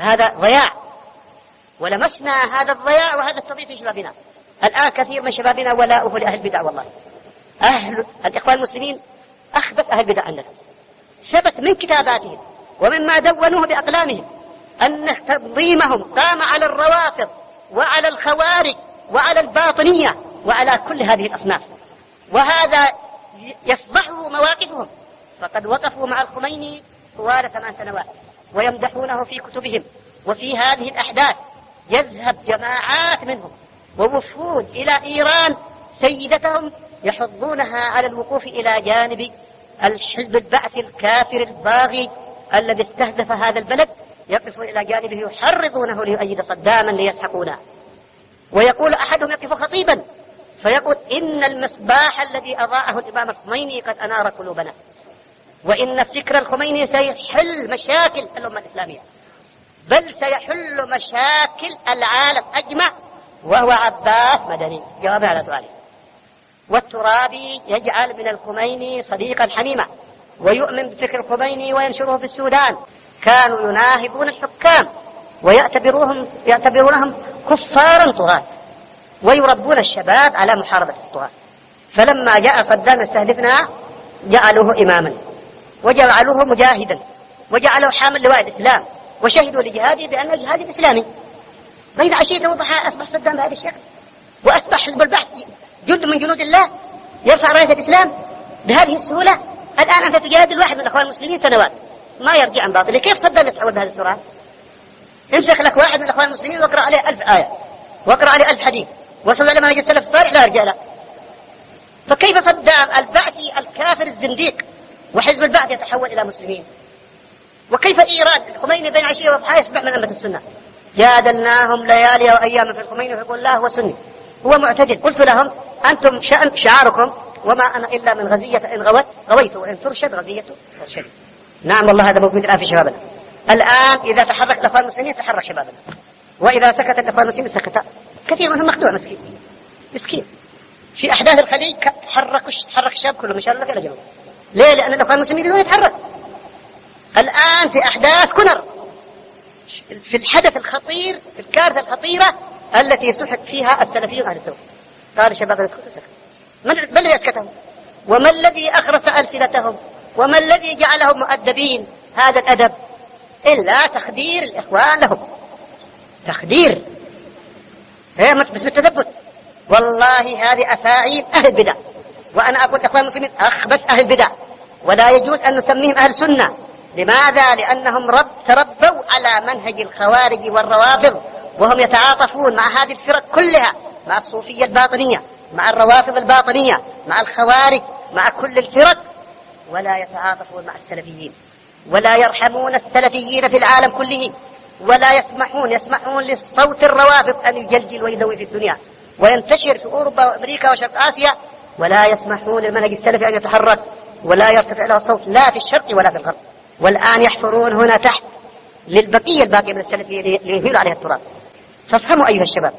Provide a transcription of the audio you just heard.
هذا ضياع، ولمسنا هذا الضياع وهذا التضييع في شبابنا. الآن كثير من شبابنا ولاؤه لأهل البدع، والله أهل الإخوان المسلمين أخبث أهل البدع عندنا. ثبت من كتاباتهم ومما دونوه بأقلامهم أن تنظيمهم قام على الروافض وعلى الخوارج وعلى الباطنية وعلى كل هذه الأصناف، وهذا يفضحه مواقفهم. فقد وقفوا مع الخميني طوال 8 سنوات ويمدحونه في كتبهم. وفي هذه الأحداث يذهب جماعات منهم ووفود إلى إيران سيدتهم يحضونها على الوقوف إلى جانب الحزب البعث الكافر الباغي الذي استهدف هذا البلد، يقفون إلى جانبه يحرضونه ليؤيد صداما ليسحقونه. ويقول أحدهم يقف خطيبا فيقول إن المصباح الذي أضاءه الإمام الخميني قد أنار قلوبنا، وإن فكر الخميني سيحل مشاكل الأمة الإسلامية، بل سيحل مشاكل العالم أجمع، وهو عباس مدني. جواب على سؤاله. والترابي يجعل من الخميني صديقا حميما ويؤمن بفكر الخميني وينشره في السودان. كانوا يناهضون الحكام ويعتبرونهم كفارا طغاة ويربون الشباب على محاربة الطغاة. فلما جاء صدام يستهدفنا جعلوه إماما وجعلوه مجاهدا وجعلوه حامل لواء الإسلام وشهدوا لجهاده بأنه جهاد إسلامي. بين عشية وضحى أصبح صدام بهذا الشكل، وأصبح حزب البعث جند من جنود الله يرفع راية الإسلام بهذه السهولة. الآن أنت تجادل واحد من الأخوان المسلمين سنوات ما يرجع عن باطله، كيف صدام يتحول بهذه السرعة؟ امسك لك واحد من الأخوان المسلمين واقرأ عليه 1000 آية واقرأ عليه 1000 حديث وصل على منهج السلف الصالح لا يرجع له. فكيف صدام البعثي الكافر الزنديق وحزب البعث يتحول إلى مسلمين؟ وكيف إيران الخميني بين عشية وضحى يسمع من أمة السنة؟ جادلناهم ليالي وأيام في الخميني فيقول الله هو سني هو معتدل. قلت لهم أنتم شعاركم وما أنا إلا من غزية إن غوت غويت وإن ترشد غزية ترشد. نعم والله هذا موجود الآن في شبابنا. الآن إذا تحرك الأخوان المسلمين تحرك شبابنا، وإذا سكت الأخوان المسلمين سكت. كثير منهم مخدوع مسكين. في أحداث الخليج تحرك الشاب كله مشان لك إلى جنوب. ليه؟ لأن الأخوان المسلمين بدون يتحرك. الآن في أحداث كنر، في الحدث الخطير، في الكارثة الخطيرة التي سحق فيها السلفيون على السوق. قال الشباب يسكتوا سكت. من الذي أسكتهم؟ وما الذي أخرس ألسنتهم؟ وما الذي جعلهم مؤدبين هذا الأدب؟ إلا تخدير الإخوان لهم، تخدير باسم التثبت. والله هذه أفاعيل أهل البدع، وأنا أقول الإخوان المسلمين أخبث أهل البدع، ولا يجوز أن نسميهم أهل سنة. لماذا؟ لأنهم تربوا على منهج الخوارج والروافض، وهم يتعاطفون مع هذه الفرق كلها، مع الصوفية الباطنية، مع الروافض الباطنية، مع الخوارج، مع كل الفرق، ولا يتعاطفون مع السلفيين، ولا يرحمون السلفيين في العالم كله، ولا يسمحون للصوت الروافض أن يجلجل ويدوي في الدنيا وينتشر في أوروبا وأمريكا وشرق آسيا، ولا يسمحون للمنهج السلفي أن يتحرك ولا يرتفع له الصوت لا في الشرق ولا في الغرب. والآن يحفرون هنا تحت للبقية الباقية من السلفيين ليهيلوا عليها التراب. فافهموا أيها الشباب.